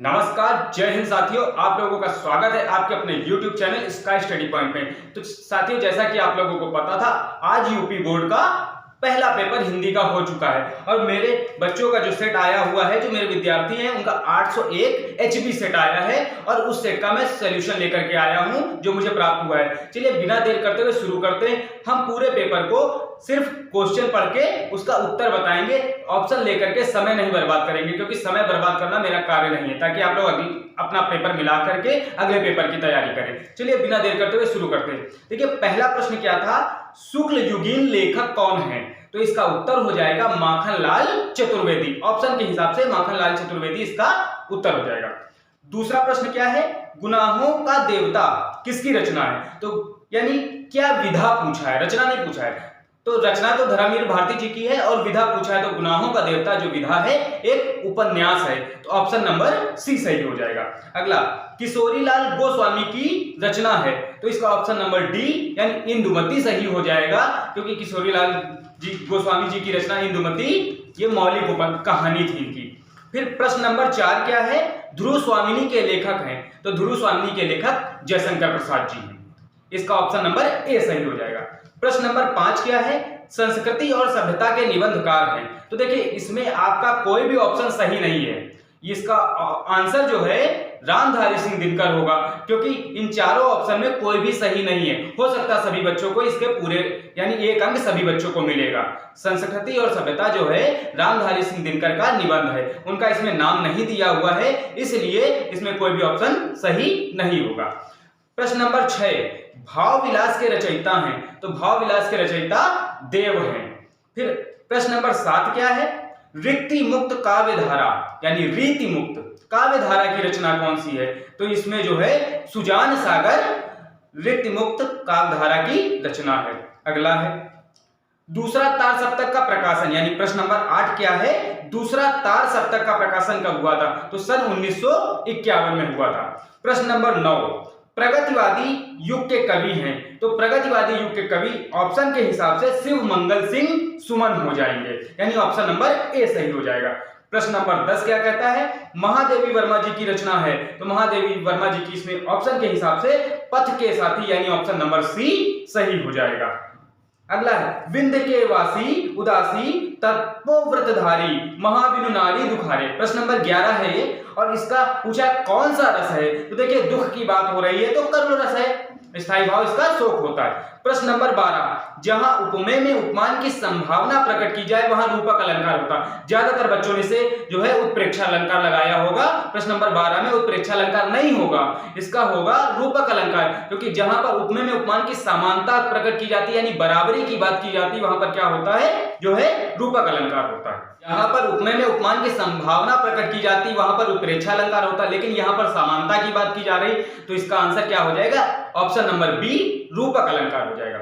नमस्कार, जय हिंद साथियों। आप लोगों का स्वागत है आपके अपने YouTube channel sky study point में। तो साथियों, जैसा कि आप लोगों को पता था, आज यूपी बोर्ड का पहला पेपर हिंदी का हो चुका है और मेरे बच्चों का जो सेट आया हुआ है, जो मेरे विद्यार्थी हैं, उनका 801 HB सेट आया है और उस सेट का मैं सॉल्यूशन लेकर के आया हूं जो मुझे प्राप्त हुआ है। चलिए बिना देर करते हुए शुरू करते हैं। हम पूरे पेपर को सिर्फ क्वेश्चन पढ़ के उसका उत्तर बताएंगे, ऑप्शन लेकर के समय नहीं बर्बाद करेंगे, क्योंकि समय बर्बाद करना मेरा कार्य नहीं है, ताकि आप लोग अपना पेपर मिला करके अगले पेपर की तैयारी करें। चलिए बिना देर करते हुए शुरू करते हैं। देखिए, पहला प्रश्न क्या था, शुक्ल युगीन लेखक कौन है? तो इसका उत्तर हो जाएगा माखनलाल चतुर्वेदी। ऑप्शन के हिसाब से माखनलाल चतुर्वेदी इसका उत्तर हो जाएगा। दूसरा प्रश्न क्या है, गुनाहों का देवता किसकी रचना है? तो यानी क्या विधा पूछा है, रचना नहीं पूछा है। तो रचना तो धर्मवीर भारती जी की है और विधा पूछा है, तो गुनाहों का देवता जो विधा है एक उपन्यास है, तो ऑप्शन नंबर सी सही हो जाएगा। अगला, किशोरीलाल गोस्वामी की रचना है, तो इसका ऑप्शन नंबर डी यानी इंदुमती सही हो जाएगा, क्योंकि किशोरीलाल जी गोस्वामी जी की रचना इंदुमती ये मौलिक कहानी थी इनकी। फिर प्रश्न नंबर 4 क्या है, ध्रुव स्वामिनी के लेखक हैं, तो ध्रुव स्वामिनी के लेखक जयशंकर प्रसाद जी हैं, इसका ऑप्शन नंबर ए सही हो जाएगा। प्रश्न नंबर 5 क्या है, संस्कृति और सभ्यता के निबंधकार हैं, तो देखिए इसमें आपका कोई भी ऑप्शन सही नहीं है, इसका आंसर जो है रामधारी सिंह दिनकर होगा, क्योंकि इन चारों ऑप्शन में कोई भी सही नहीं है। हो सकता है सभी बच्चों को इसके पूरे यानी एक अंक सभी बच्चों को मिलेगा। संस्कृति और सभ्यता जो है रामधारी सिंह दिनकर का निबंध है, उनका इसमें नाम नहीं दिया हुआ है, इसलिए इसमें कोई भी ऑप्शन सही नहीं होगा। प्रश्न नंबर 6, भाव विलास के रचयिता हैं, तो भाव विलास के रचयिता देव हैं। फिर प्रश्न नंबर 7 क्या है, रिक्ति मुक्त काव्य धारा यानी रीति मुक्त काव्य धारा की रचना कौन सी है? तो इसमें जो है सुजान सागर रिक्ति मुक्त काव्य धारा की रचना है। अगला है, दूसरा तार सप्तक का प्रकाशन यानी प्रश्न नंबर 8 क्या है, दूसरा तार सप्तक का प्रकाशन कब हुआ था? तो सन 1951 में हुआ था। प्रश्न नंबर 9, प्रगतिवादी युग के कवि हैं, तो प्रगतिवादी युग के कवि ऑप्शन के हिसाब से शिव मंगल सिंह सुमन हो जाएंगे, यानी ऑप्शन नंबर ए सही हो जाएगा। प्रश्न नंबर 10 क्या कहता है, महादेवी वर्मा जी की रचना है, तो महादेवी वर्मा जी की इसमें ऑप्शन के हिसाब से पथ के साथी यानी ऑप्शन नंबर सी सही हो जाएगा। अगला है, विंध्य के वासी उदासी तपोव्रतधारी महाबिनु नारी दुखारे, प्रश्न नंबर 11 है ये, और इसका पूछा कौन सा रस है? तो देखिए दुख की बात हो रही है, तो करुण रस है, स्थायी भाव इसका शोक होता है। प्रश्न नंबर 12, जहां उपमेय में उपमान की संभावना प्रकट की जाए वहां रूपक अलंकार होता है। ज्यादातर बच्चों ने से जो है उत्प्रेक्षा अलंकार लगाया होगा, प्रश्न नंबर 12 में उत्प्रेक्षा अलंकार नहीं होगा, इसका होगा रूपक अलंकार, क्योंकि जहां पर उपमेय में उपमान की समानता प्रकट की जाती है यानी बराबरी की बात की जाती है, वहां पर क्या होता है, जो है रूपक अलंकार होता है। यहाँ पर उपमेय में उपमान की संभावना प्रकट की जाती, वहां पर उत्प्रेक्षा अलंकार होता है, लेकिन यहाँ पर समानता की बात की जा रही, तो इसका आंसर क्या हो जाएगा, ऑप्शन नंबर बी रूपक अलंकार हो जाएगा।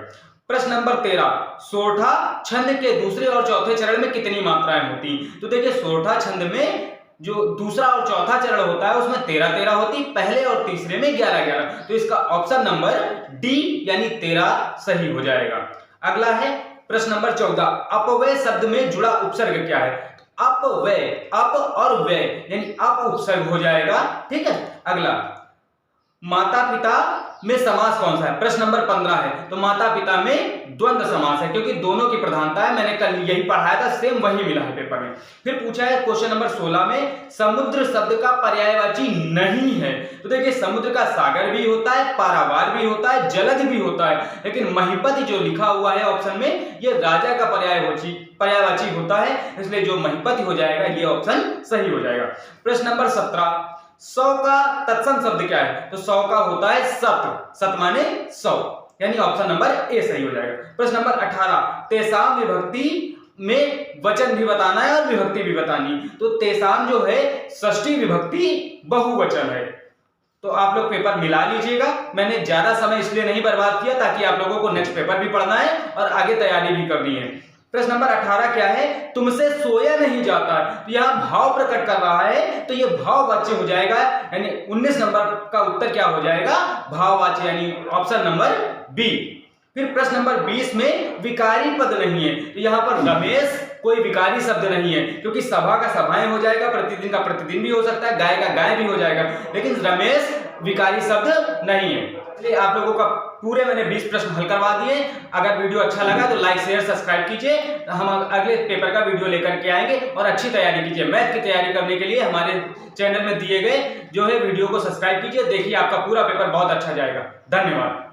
प्रश्न नंबर 13, सोरठा छंद के दूसरे और चौथे चरण में कितनी मात्राएं होती? तो देखिए सोरठा छंद में जो दूसरा और चौथा चरण होता है उसमें 13-13 होती, पहले और तीसरे में 11-11, तो इसका ऑप्शन नंबर डी यानी 13 सही हो जाएगा। अगला है प्रश्न नंबर 14, अपव्यय शब्द में जुड़ा उपसर्ग क्या है? अपव्यय, अप और व्यय यानी अप उपसर्ग हो जाएगा, ठीक है। अगला, माता पिता में समास कौन सा है? प्रश्न नंबर 15 है, तो माता पिता में द्वंद्व समास है, क्योंकि दोनों की प्रधानता है, मैंने कल यही पढ़ाया था, सेम वही मिला है पेपर में। फिर पूछा है क्वेश्चन नंबर 16 में, समुद्र शब्द का पर्यायवाची नहीं है, तो देखिए समुद्र का सागर भी होता है, पारावार भी होता है, जलद भी होता है, लेकिन महिपति जो लिखा हुआ है ऑप्शन में ये राजा का पर्यायवाची होता है, इसलिए जो महिपति हो जाएगा ये ऑप्शन सही हो जाएगा। प्रश्न नंबर 17, 100 का तत्सम शब्द क्या है? तो 100 का होता है सत, सत माने 100, यानी ऑप्शन नंबर ए सही हो जाएगा। प्रश्न नंबर 18, तेसाम विभक्ति में वचन भी बताना है और विभक्ति भी बतानी, तो तेसाम जो है षष्ठी विभक्ति बहुवचन है, तो आप लोग पेपर मिला लीजिएगा। मैंने ज्यादा समय इसलिए नहीं बर्बाद किया ताकि आप लोगों को नेक्स्ट पेपर भी पढ़ना है और आगे तैयारी भी करनी है। प्रश्न नंबर 18 क्या है, तुमसे सोया नहीं जाता, तो यहाँ भाव प्रकट कर रहा है, तो ये भाववाच्य हो जाएगा, यानी 19 नंबर का उत्तर क्या हो जाएगा, भाववाच्य, यानी ऑप्शन नंबर बी। फिर प्रश्न नंबर 20 में विकारी पद नहीं है, तो यहाँ पर रमेश कोई विकारी शब्द नहीं है, क्योंकि सभा का सभाएं हो जाएगा, प्रतिदिन का प्रतिदिन भी हो सकता है, गाय का गाय भी हो जाएगा, लेकिन रमेश विकारी शब्द नहीं है। इसलिए आप लोगों का पूरे मैंने 20 प्रश्न हल करवा दिए। अगर वीडियो अच्छा लगा तो लाइक शेयर सब्सक्राइब कीजिए। हम अगले पेपर का वीडियो लेकर के आएंगे और अच्छी तैयारी कीजिए। मैथ की तैयारी करने के लिए हमारे चैनल में दिए गए जो है वीडियो को सब्सक्राइब कीजिए, देखिए आपका पूरा पेपर बहुत अच्छा जाएगा। धन्यवाद।